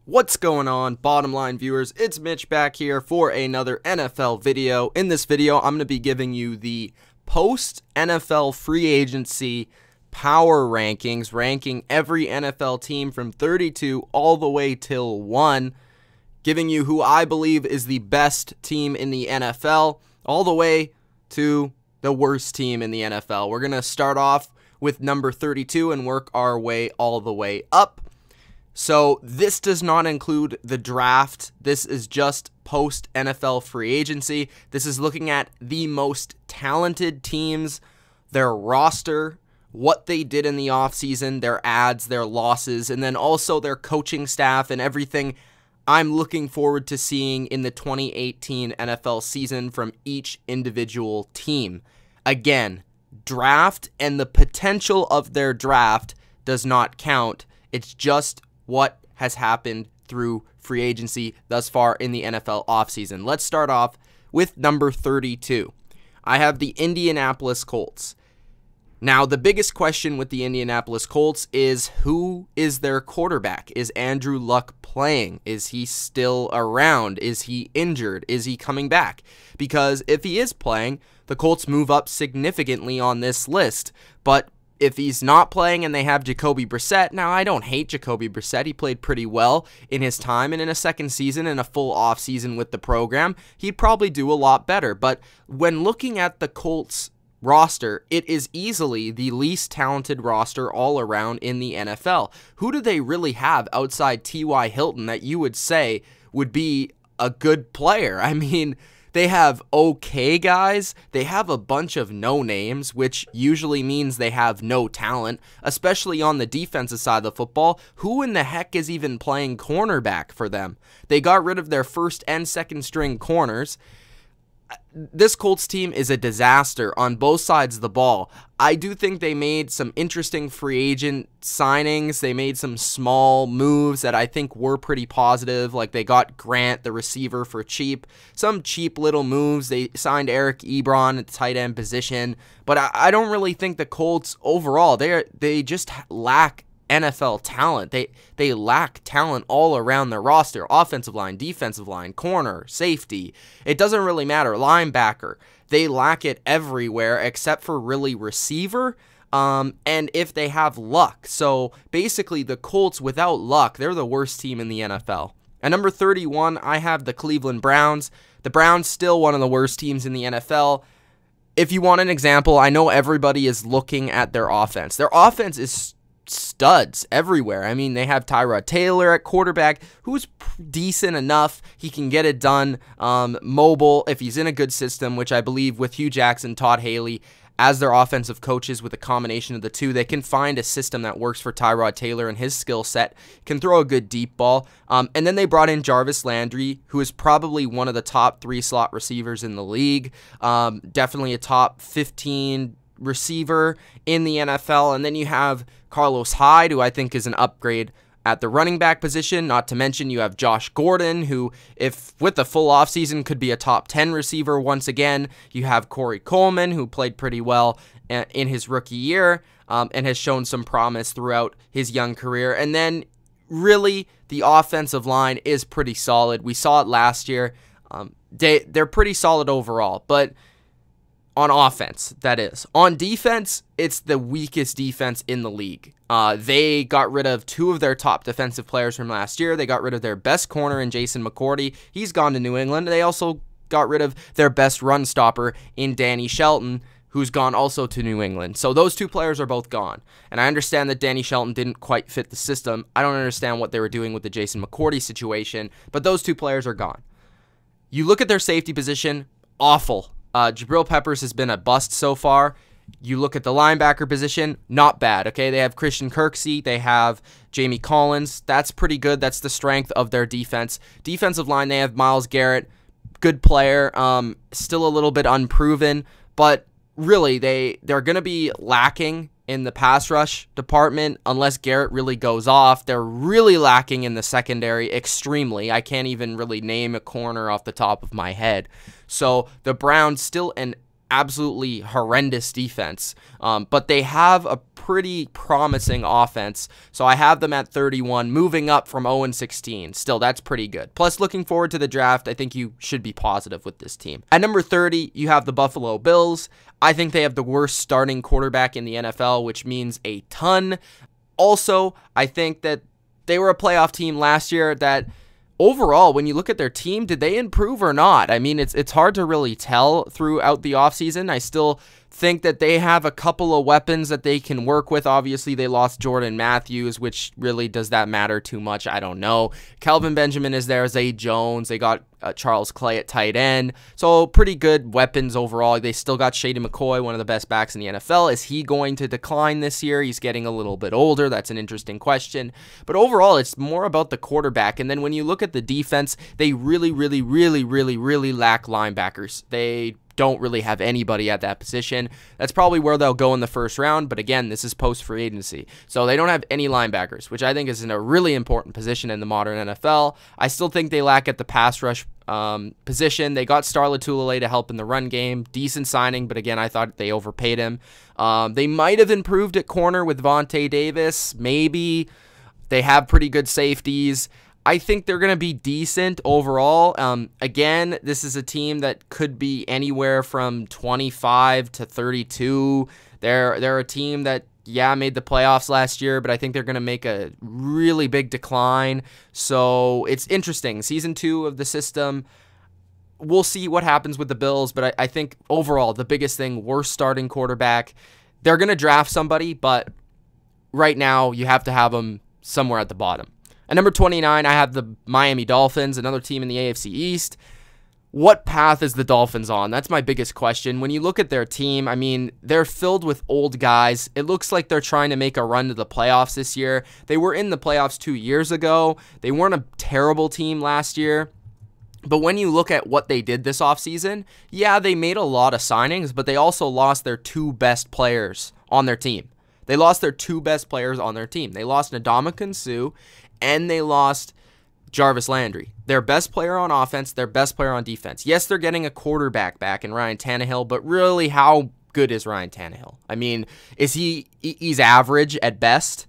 What's going on, bottom line viewers? It's Mitch back here for another NFL video. In this video, I'm going to be giving you the post-NFL free agency power rankings, ranking every NFL team from 32 all the way till 1, giving you who I believe is the best team in the NFL, all the way to the worst team in the NFL. We're going to start off with number 32 and work our way all the way up. So this does not include the draft. This is just post-NFL free agency. This is looking at the most talented teams, their roster, what they did in the offseason, their adds, their losses, and then also their coaching staff and everything I'm looking forward to seeing in the 2018 NFL season from each individual team. Again, draft and the potential of their draft does not count. It's just what has happened through free agency thus far in the NFL offseason. Let's start off with number 32. I have the Indianapolis Colts. Now, the biggest question with the Indianapolis Colts is, who is their quarterback? Is Andrew Luck playing? Is he still around? Is he injured? Is he coming back? Because if he is playing, the Colts move up significantly on this list. But if he's not playing and they have Jacoby Brissett, now I don't hate Jacoby Brissett. He played pretty well in his time, and in a second season and a full offseason with the program, he'd probably do a lot better. But when looking at the Colts roster, it is easily the least talented roster all around in the NFL. Who do they really have outside T.Y. Hilton that you would say would be a good player? I mean, they have okay guys. They have a bunch of no names, which usually means they have no talent, especially on the defensive side of the football. Who in the heck is even playing cornerback for them? They got rid of their first and second string corners. This Colts team is a disaster on both sides of the ball. I do think they made some interesting free agent signings. They made some small moves that I think were pretty positive. Like they got Grant, the receiver, for cheap. Some cheap little moves. They signed Eric Ebron at the tight end position. But I don't really think the Colts overall, they just lack NFL talent. They lack talent all around their roster. Offensive line, defensive line, corner, safety. It doesn't really matter. Linebacker. They lack it everywhere except for really receiver. And if they have Luck. So basically the Colts without Luck, they're the worst team in the NFL. At number 31, I have the Cleveland Browns. The Browns still one of the worst teams in the NFL. If you want an example, I know everybody is looking at their offense. Their offense is studs everywhere. I mean, they have Tyrod Taylor at quarterback, who's decent enough. He can get it done, mobile if he's in a good system, which I believe with Hugh Jackson, Todd Haley as their offensive coaches, with a combination of the two, they can find a system that works for Tyrod Taylor and his skill set, can throw a good deep ball. And then they brought in Jarvis Landry, who is probably one of the top 3 slot receivers in the league. Definitely a top 15 receiver in the NFL. And then you have Carlos Hyde, who I think is an upgrade at the running back position. Not to mention you have Josh Gordon, who, if with the full offseason, could be a top 10 receiver once again. You have Corey Coleman, who played pretty well in his rookie year and has shown some promise throughout his young career. And then really the offensive line is pretty solid. We saw it last year. They're pretty solid overall, but on offense, that is. On defense, it's the weakest defense in the league. They got rid of 2 of their top defensive players from last year. They got rid of their best corner in Jason McCourty. He's gone to New England. They also got rid of their best run stopper in Danny Shelton, who's gone also to New England. So those 2 players are both gone. And I understand that Danny Shelton didn't quite fit the system. I don't understand what they were doing with the Jason McCourty situation, but those 2 players are gone. You look at their safety position, awful. Jabril Peppers has been a bust so far. You look at the linebacker position, not bad, okay? They have Christian Kirksey. They have Jamie Collins. That's pretty good. That's the strength of their defense. Defensive line, they have Myles Garrett. Good player. Still a little bit unproven. But really, they're going to be lacking in the pass rush department unless Garrett really goes off. They're really lacking in the secondary extremely. I can't even really name a corner off the top of my head. So the Browns still an absolutely horrendous defense, but they have a pretty promising offense. So I have them at 31, moving up from 0-16. Still, that's pretty good. Plus, looking forward to the draft, I think you should be positive with this team. At number 30, you have the Buffalo Bills. I think they have the worst starting quarterback in the NFL, which means a ton. Also, I think that they were a playoff team last year that overall, when you look at their team, did they improve or not? I mean, it's hard to really tell throughout the offseason. I still think that they have a couple of weapons that they can work with. Obviously, they lost Jordan Matthews, which really does that matter too much? I don't know. Kelvin Benjamin is there, Zay Jones. They got Charles Clay at tight end. So pretty good weapons overall. They still got Shady McCoy, one of the best backs in the NFL. Is he going to decline this year? He's getting a little bit older. That's an interesting question. But overall, it's more about the quarterback. And then when you look at the defense, they really lack linebackers. They don't really have anybody at that position. That's probably where they'll go in the first round, but again, this is post-free agency. So they don't have any linebackers, which I think is in a really important position in the modern NFL. I still think they lack at the pass rush position. They got Star Lotulelei to help in the run game. Decent signing, but again, I thought they overpaid him. They might have improved at corner with Vontae Davis. Maybe. They have pretty good safeties. I think they're going to be decent overall. Again, this is a team that could be anywhere from 25 to 32. They're a team that, yeah, made the playoffs last year, but I think they're going to make a really big decline. So it's interesting. Season 2 of the system, we'll see what happens with the Bills, but I think overall, the biggest thing, worst starting quarterback. They're going to draft somebody, but right now you have to have them somewhere at the bottom. At number 29, I have the Miami Dolphins, another team in the AFC East. What path is the Dolphins on? That's my biggest question. When you look at their team, I mean, they're filled with old guys. It looks like they're trying to make a run to the playoffs this year. They were in the playoffs 2 years ago. They weren't a terrible team last year. But when you look at what they did this offseason, yeah, they made a lot of signings, but they also lost their 2 best players on their team. They lost their 2 best players on their team. They lost Ndamukong Suh, and they lost Jarvis Landry. Their best player on offense, their best player on defense. Yes, they're getting a quarterback back in Ryan Tannehill, but really, how good is Ryan Tannehill? I mean, he's average at best.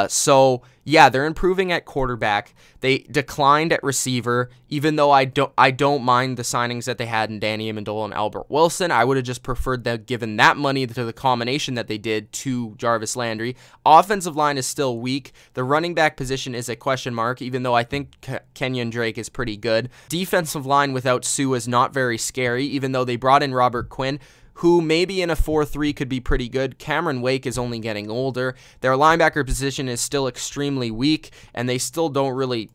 So yeah, they're improving at quarterback. They declined at receiver, even though I don't mind the signings that they had in Danny Amendola and Albert Wilson. I would have just preferred that, given that money to the combination that they did, to Jarvis Landry. Offensive line is still weak. The running back position is a question mark, even though I think Kenyon Drake is pretty good. Defensive line without Sue is not very scary, even though they brought in Robert Quinn, who maybe in a 4-3 could be pretty good. Cameron Wake is only getting older. Their linebacker position is still extremely weak, and they still don't really,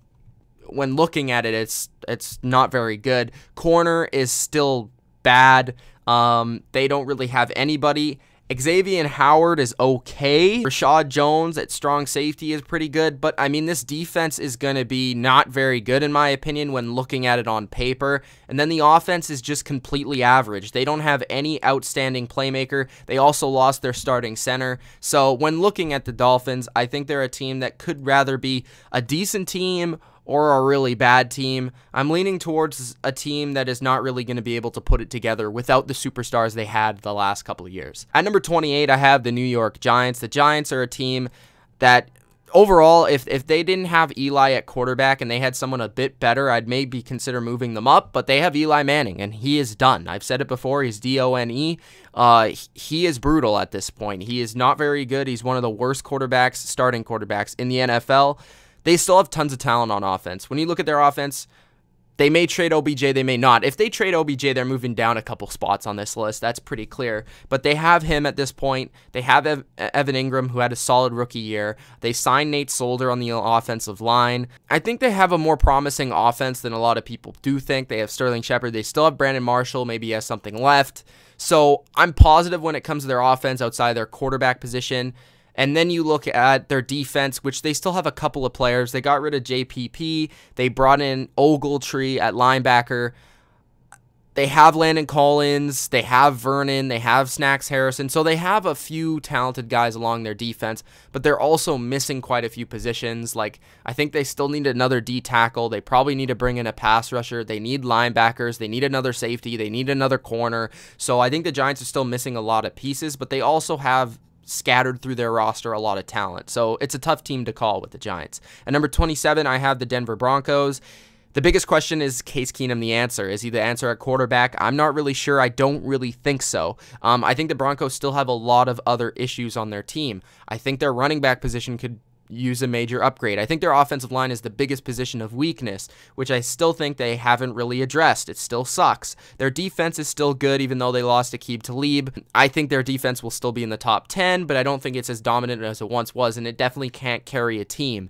when looking at it, it's not very good. Corner is still bad. They don't really have anybody. Xavier Howard is okay. Rashad Jones at strong safety is pretty good, but I mean, this defense is going to be not very good in my opinion when looking at it on paper. And then the offense is just completely average. They don't have any outstanding playmaker. They also lost their starting center. So when looking at the Dolphins, I think they're a team that could rather be a decent team or a really bad team. I'm leaning towards a team that is not really going to be able to put it together without the superstars they had the last couple of years. At number 28, I have the New York Giants. The Giants are a team that overall, if they didn't have Eli at quarterback and they had someone a bit better, I'd maybe consider moving them up, but they have Eli Manning, and he is done. I've said it before, he's D-O-N-E. He is brutal at this point. He is not very good. He's one of the worst quarterbacks, starting quarterbacks in the NFL. They still have tons of talent on offense. When you look at their offense, they may trade OBJ, they may not. If they trade OBJ, they're moving down a couple spots on this list. That's pretty clear. But they have him at this point. They have Evan Ingram, who had a solid rookie year. They signed Nate Solder on the offensive line. I think they have a more promising offense than a lot of people do think. They have Sterling Shepard. They still have Brandon Marshall. Maybe he has something left. So I'm positive when it comes to their offense outside their quarterback position. And then you look at their defense, which they still have a couple of players. They got rid of JPP. They brought in Ogletree at linebacker. they have Landon Collins, they have Vernon, they have Snacks Harrison, so they have a few talented guys along their defense, but they're also missing quite a few positions. Like, I think they still need another D tackle. They probably need to bring in a pass rusher. They need linebackers. They need another safety. They need another corner. So I think the Giants are still missing a lot of pieces, but they also have scattered through their roster a lot of talent. So it's a tough team to call with the Giants. At number 27, I have the Denver Broncos. The biggest question is Case Keenum the answer? Is he the answer at quarterback? I'm not really sure. I don't really think so. I think the Broncos still have a lot of other issues on their team. I think their running back position could use a major upgrade. I think their offensive line is the biggest position of weakness, which I still think they haven't really addressed. It still sucks. Their defense is still good, even though they lost Aqib Talib. I think their defense will still be in the top 10, but I don't think it's as dominant as it once was, and it definitely can't carry a team.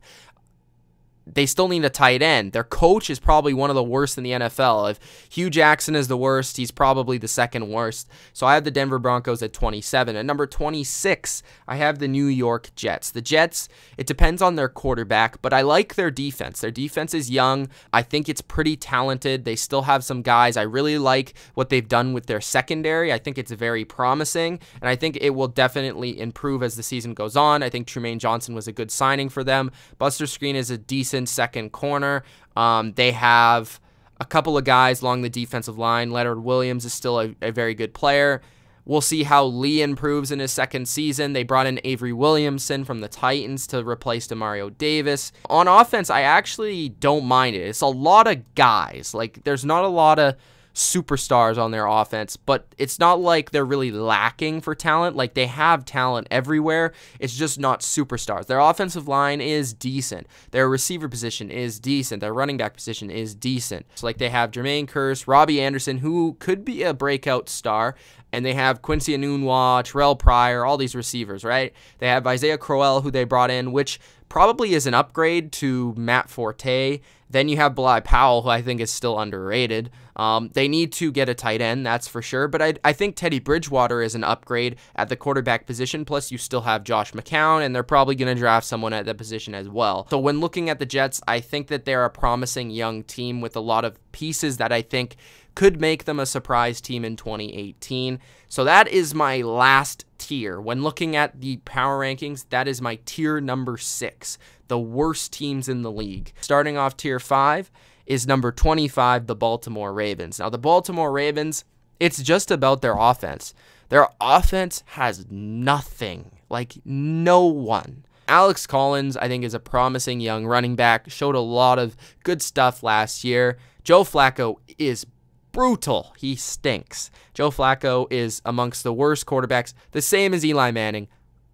They still need a tight end. Their coach is probably one of the worst in the NFL. If Hugh Jackson is the worst, he's probably the second worst. So I have the Denver Broncos at 27. At number 26, I have the New York Jets. The Jets, it depends on their quarterback, but I like their defense. Their defense is young. I think it's pretty talented. They still have some guys. I really like what they've done with their secondary. I think it's very promising, and I think it will definitely improve as the season goes on. I think Trumaine Johnson was a good signing for them. Buster Skrine is a decent second corner. They have a couple of guys along the defensive line. Leonard Williams is still a very good player. We'll see how Lee improves in his second season. They brought in Avery Williamson from the Titans to replace Demario Davis. On offense, I actually don't mind it. It's a lot of guys. Like, there's not a lot of superstars on their offense, but it's not like they're really lacking for talent. Like, they have talent everywhere. It's just not superstars. Their offensive line is decent. Their receiver position is decent. Their running back position is decent. So, like, they have Jermaine Kearse, Robbie Anderson, who could be a breakout star, and they have Quincy Enunwa, Terrell Pryor, all these receivers, right? They have Isaiah Crowell, who they brought in, which probably is an upgrade to Matt Forte. Then you have Bilal Powell, who I think is still underrated. They need to get a tight end, that's for sure. But I think Teddy Bridgewater is an upgrade at the quarterback position. Plus, you still have Josh McCown, and they're probably going to draft someone at that position as well. So when looking at the Jets, I think that they're a promising young team with a lot of pieces that I think could make them a surprise team in 2018. So that is my last tier. When looking at the power rankings, that is my tier number 6, the worst teams in the league. Starting off tier 5 is number 25, the Baltimore Ravens. Now, the Baltimore Ravens, it's just about their offense. Their offense has nothing, like no one. Alex Collins, I think, is a promising young running back, showed a lot of good stuff last year. Joe Flacco is brutal. He stinks. Joe Flacco is amongst the worst quarterbacks, the same as Eli Manning,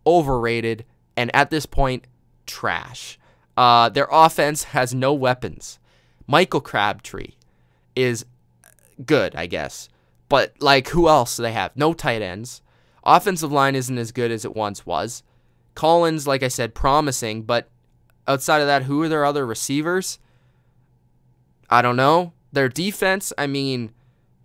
overrated, and at this point, trash. Their offense has no weapons. Michael Crabtree is good, I guess, but like, who else do they have? No tight ends. Offensive line isn't as good as it once was. Collins, like I said, promising, but outside of that, who are their other receivers? I don't know. Their defense, I mean,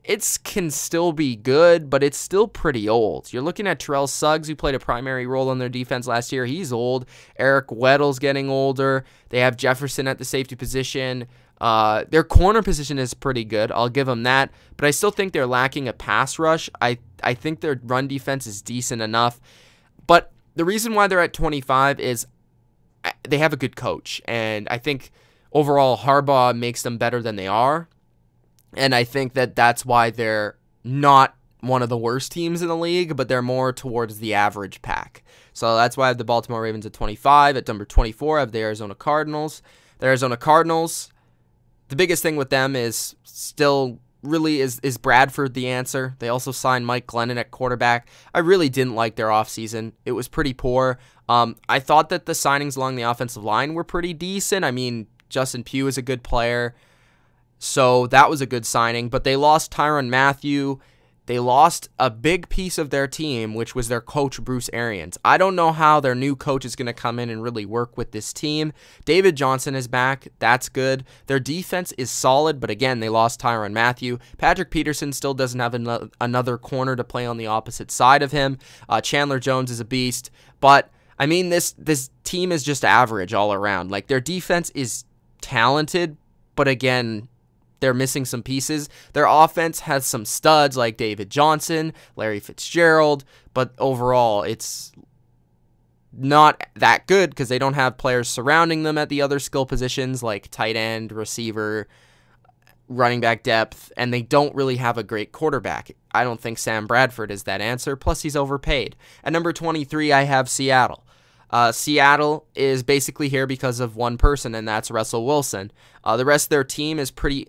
it can still be good, but it's still pretty old. You're looking at Terrell Suggs, who played a primary role on their defense last year. He's old. Eric Weddle's getting older. They have Jefferson at the safety position. Their corner position is pretty good. I'll give them that. But I still think they're lacking a pass rush. I think their run defense is decent enough. But the reason why they're at 25 is they have a good coach. And I think overall Harbaugh makes them better than they are. And I think that that's why they're not one of the worst teams in the league, but they're more towards the average pack. So that's why I have the Baltimore Ravens at 25. At number 24, I have the Arizona Cardinals. The Arizona Cardinals, the biggest thing with them is still really is Bradford the answer. They also signed Mike Glennon at quarterback. I really didn't like their offseason. It was pretty poor. I thought that the signings along the offensive line were pretty decent. I mean, Justin Pugh is a good player, so that was a good signing. But they lost Tyrann Mathieu. They lost a big piece of their team, which was their coach, Bruce Arians. I don't know how their new coach is going to come in and really work with this team. David Johnson is back. That's good. Their defense is solid, but again, they lost Tyrann Mathieu. Patrick Peterson still doesn't have another corner to play on the opposite side of him. Chandler Jones is a beast. But, I mean, this team is just average all around. Like, their defense is talented, but again, they're missing some pieces. Their offense has some studs like David Johnson, Larry Fitzgerald, but overall it's not that good because they don't have players surrounding them at the other skill positions like tight end, receiver, running back depth, and they don't really have a great quarterback. I don't think Sam Bradford is that answer, plus he's overpaid. At number 23, I have Seattle. Seattle is basically here because of one person, and that's Russell Wilson. The rest of their team is pretty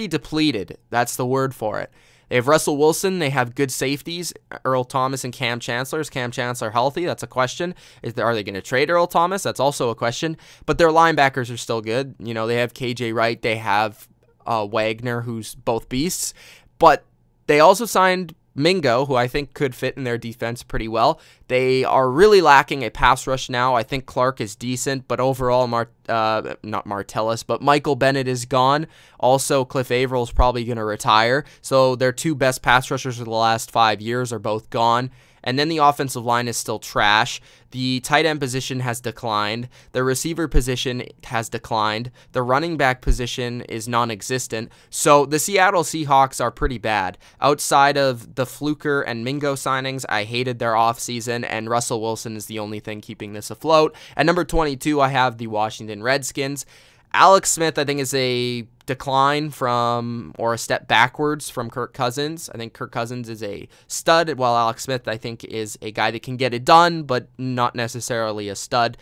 depleted. That's the word for it. They have Russell Wilson. They have good safeties, Earl Thomas and Cam Chancellor. Is Cam Chancellor healthy? That's a question. Are they going to trade Earl Thomas? That's also a question. But their linebackers are still good. You know, they have KJ Wright. They have Wagner, who's both beasts. But they also signed Mingo, who I think could fit in their defense pretty well. They are really lacking a pass rush now. I think Clark is decent, but overall, not Martellus, but Michael Bennett is gone. Also, Cliff Averill is probably going to retire. So their two best pass rushers of the last 5 years are both gone. And then the offensive line is still trash. The tight end position has declined. The receiver position has declined. The running back position is non-existent. So the Seattle Seahawks are pretty bad. Outside of the Fluker and Mingo signings, I hated their offseason, and Russell Wilson is the only thing keeping this afloat. At number 22, I have the Washington Redskins. Alex Smith, I think, is a decline from, or a step backwards from Kirk Cousins. I think Kirk Cousins is a stud, while Alex Smith, I think, is a guy that can get it done, but not necessarily a stud.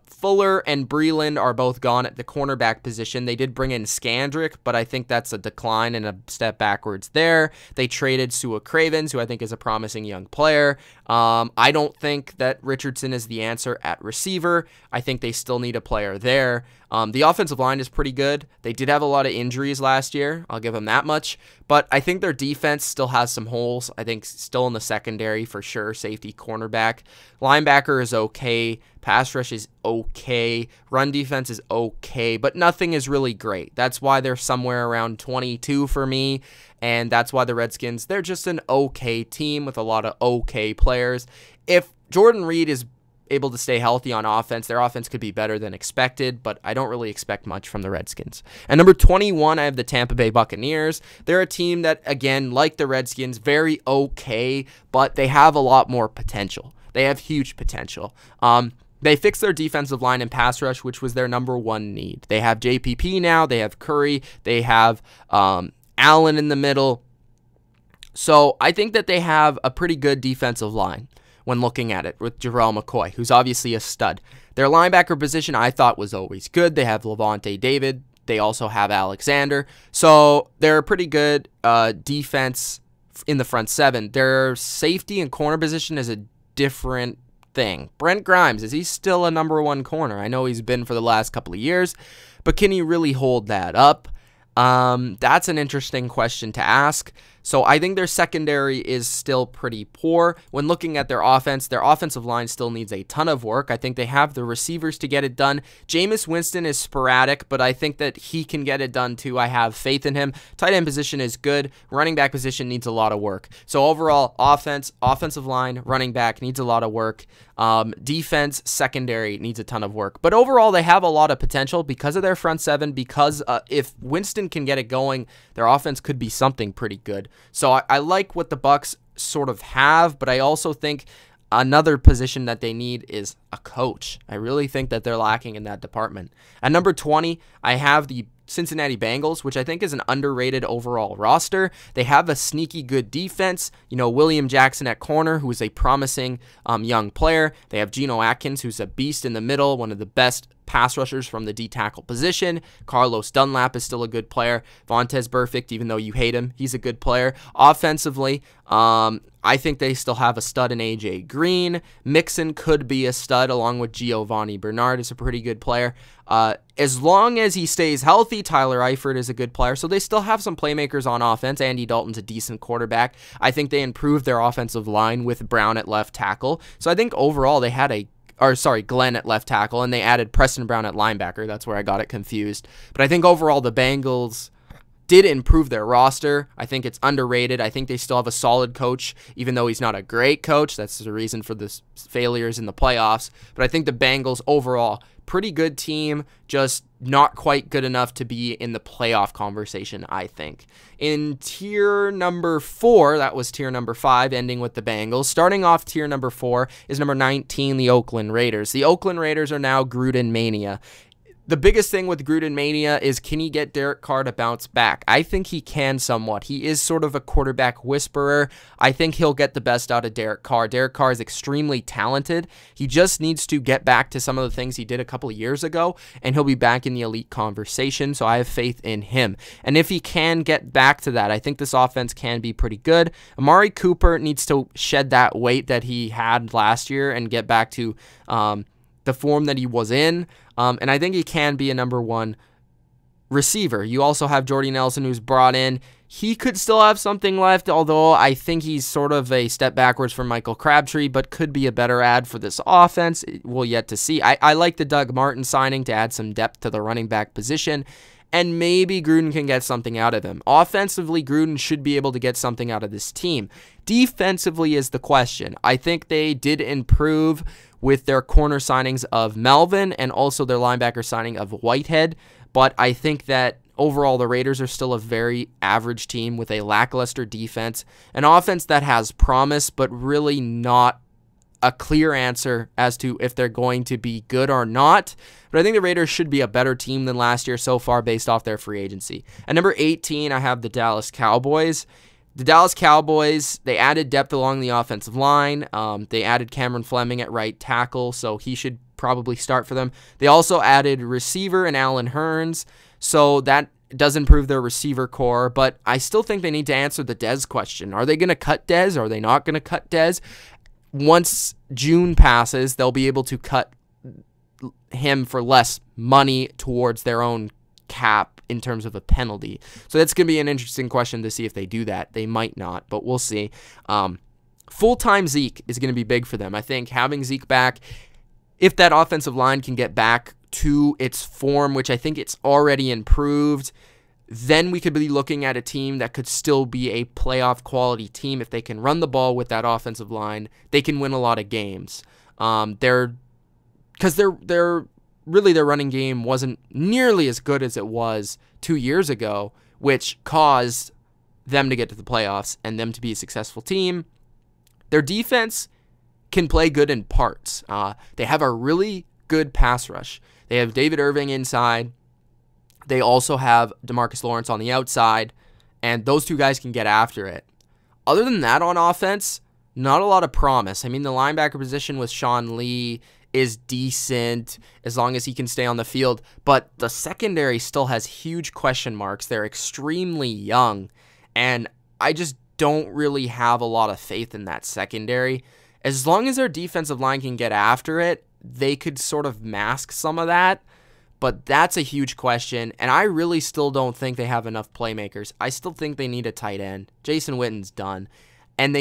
Fuller and Breland are both gone at the cornerback position. They did bring in Scandrick, but I think that's a decline and a step backwards there. They traded Sua Cravens, who I think is a promising young player. I don't think that Richardson is the answer at receiver. I think they still need a player there. The offensive line is pretty good. They did have a lot of injuries last year. I'll give them that much. But I think their defense still has some holes. I think still in the secondary for sure. Safety, cornerback. Linebacker is okay. Pass rush is okay. Run defense is okay. But nothing is really great. That's why they're somewhere around 22 for me. And that's why the Redskins, they're just an okay team with a lot of okay players. If Jordan Reed is able to stay healthy on offense, their offense could be better than expected, but I don't really expect much from the Redskins. At number 21, I have the Tampa Bay Buccaneers. They're a team that, again, like the Redskins, very okay, but they have a lot more potential. They have huge potential. They fixed their defensive line and pass rush, which was their number one need. They have JPP now. They have Curry. They have Allen in the middle. So I think that they have a pretty good defensive line when looking at it, with Jarrell McCoy, who's obviously a stud. Their linebacker position I thought was always good. They have Levante David. They also have Alexander. So they're a pretty good defense in the front seven. Their safety and corner position is a different thing. Brent Grimes, is he still a number one corner? I know he's been for the last couple of years, but can he really hold that up? That's an interesting question to ask. So I think their secondary is still pretty poor. When looking at their offensive line still needs a ton of work. I think they have the receivers to get it done. Jameis Winston is sporadic, but I think that he can get it done too. I have faith in him. Tight end position is good. Running back position needs a lot of work. So overall, offensive line, running back needs a lot of work. Defense, secondary needs a ton of work. But overall, they have a lot of potential because of their front seven, because if Winston can get it going, their offense could be something pretty good. So I like what the Bucs sort of have, but I also think another position that they need is a coach. I really think that they're lacking in that department. At number 20, I have the Cincinnati Bengals, which I think is an underrated overall roster. They have a sneaky good defense. You know, William Jackson at corner, who is a promising young player. They have Geno Atkins, who's a beast in the middle, one of the best pass rushers from the D-tackle position. Carlos Dunlap is still a good player. Vontaze Burfict, even though you hate him, he's a good player. Offensively, I think they still have a stud in A.J. Green. Mixon could be a stud, along with Giovanni Bernard is a pretty good player. As long as he stays healthy, Tyler Eifert is a good player. So they still have some playmakers on offense. Andy Dalton's a decent quarterback. I think they improved their offensive line with Brown at left tackle. So I think overall they had Glenn at left tackle, and they added Preston Brown at linebacker. That's where I got it confused. But I think overall the Bengals did improve their roster. I think it's underrated. I think they still have a solid coach, even though he's not a great coach. That's the reason for the failures in the playoffs. But I think the Bengals overall, Pretty good team, just not quite good enough to be in the playoff conversation, I think. In tier number 4, that was tier number 5, ending with the Bengals. Starting off tier number 4 is number 19, the Oakland Raiders. The Oakland Raiders are now Gruden mania. The biggest thing with Gruden mania is, can he get Derek Carr to bounce back? I think he can somewhat. He is sort of a quarterback whisperer. I think he'll get the best out of Derek Carr. Derek Carr is extremely talented. He just needs to get back to some of the things he did a couple of years ago, and he'll be back in the elite conversation, so I have faith in him. And if he can get back to that, I think this offense can be pretty good. Amari Cooper needs to shed that weight that he had last year and get back to the form that he was in. And I think he can be a number 1 receiver. You also have Jordy Nelson, who's brought in. He could still have something left, although I think he's sort of a step backwards from Michael Crabtree, but could be a better ad for this offense. We'll yet to see. I like the Doug Martin signing to add some depth to the running back position, and maybe Gruden can get something out of him. Offensively, Gruden should be able to get something out of this team. Defensively is the question. I think they did improve with their corner signings of Melvin and also their linebacker signing of Whitehead, but I think that overall the Raiders are still a very average team with a lackluster defense, an offense that has promise, but really not a clear answer as to if they're going to be good or not. But I think the Raiders should be a better team than last year so far based off their free agency. At number 18, I have the Dallas Cowboys. The Dallas Cowboys, they added depth along the offensive line. They added Cameron Fleming at right tackle, so he should probably start for them. They also added receiver and Allen Hurns, so that does improve their receiver core, but I still think they need to answer the Dez question. Are they going to cut Dez? Are they not going to cut Dez? Once June passes, they'll be able to cut him for less money towards their own cap in terms of a penalty. So that's going to be an interesting question to see if they do that. They might not, but we'll see. Full-time Zeke is going to be big for them. I think having Zeke back, if that offensive line can get back to its form, which I think it's already improved, then we could be looking at a team that could still be a playoff quality team. If they can run the ball with that offensive line, they can win a lot of games. Because they're really, their running game wasn't nearly as good as it was 2 years ago, which caused them to get to the playoffs and them to be a successful team. Their defense can play good in parts. They have a really good pass rush. They have David Irving inside. They also have DeMarcus Lawrence on the outside, and those two guys can get after it. Other than that on offense, not a lot of promise. I mean, the linebacker position with Sean Lee is decent as long as he can stay on the field, but the secondary still has huge question marks. They're extremely young, and I just don't really have a lot of faith in that secondary. As long as their defensive line can get after it, they could sort of mask some of that, but that's a huge question, and I really still don't think they have enough playmakers. I still think they need a tight end. Jason Witten's done. And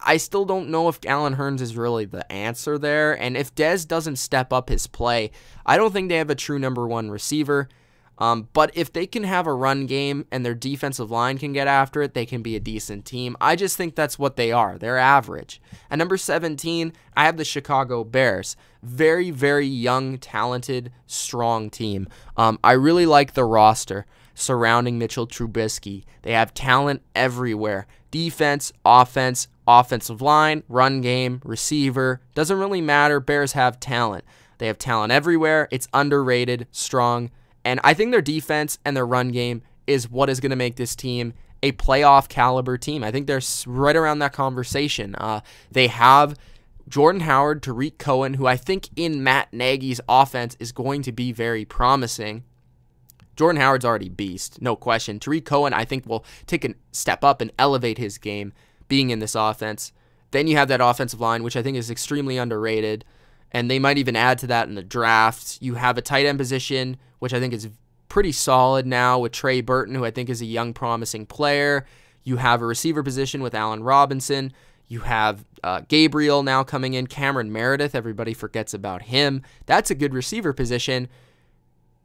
I still don't know if Allen Hurns is really the answer there. And if Dez doesn't step up his play, I don't think they have a true number 1 receiver. But if they can have a run game and their defensive line can get after it, they can be a decent team. I just think that's what they are. They're average. At number 17, I have the Chicago Bears. Very, very young, talented, strong team. I really like the roster surrounding Mitchell Trubisky. They have talent everywhere. Defense, offense, offensive line, run game, receiver. Doesn't really matter. Bears have talent. They have talent everywhere. It's underrated, strong. And I think their defense and their run game is what is going to make this team a playoff caliber team. I think they're right around that conversation. They have Jordan Howard, Tariq Cohen, who I think in Matt Nagy's offense is going to be very promising. Jordan Howard's already beast, no question. Tariq Cohen, I think, will take a step up and elevate his game being in this offense. Then you have that offensive line, which I think is extremely underrated, and they might even add to that in the draft. You have a tight end position, which I think is pretty solid now with Trey Burton, who I think is a young, promising player. You have a receiver position with Allen Robinson. You have Gabriel now coming in. Cameron Meredith, everybody forgets about him. That's a good receiver position.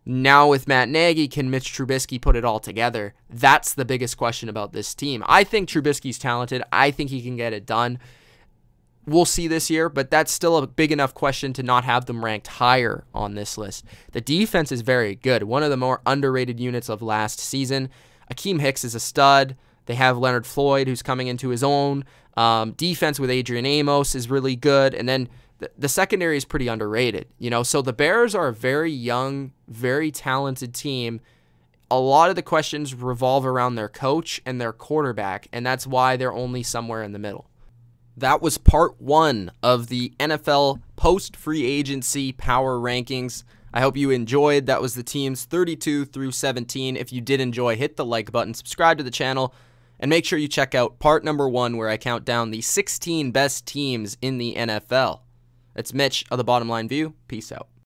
Now with Matt Nagy, can Mitch Trubisky put it all together? That's the biggest question about this team. I think Trubisky's talented. I think he can get it done. we'll see this year, but that's still a big enough question to not have them ranked higher on this list. The defense is very good. One of the more underrated units of last season. Akeem Hicks is a stud. They have Leonard Floyd, who's coming into his own. Defense with Adrian Amos is really good. And then the secondary is pretty underrated. So the Bears are a very young, very talented team. A lot of the questions revolve around their coach and their quarterback, and that's why they're only somewhere in the middle. That was part 1 of the NFL post-free agency power rankings. I hope you enjoyed. That was the teams 32 through 17. If you did enjoy, hit the like button, subscribe to the channel, and make sure you check out part number 1 where I count down the 16 best teams in the NFL. That's Mitch of the Bottom Line View. Peace out.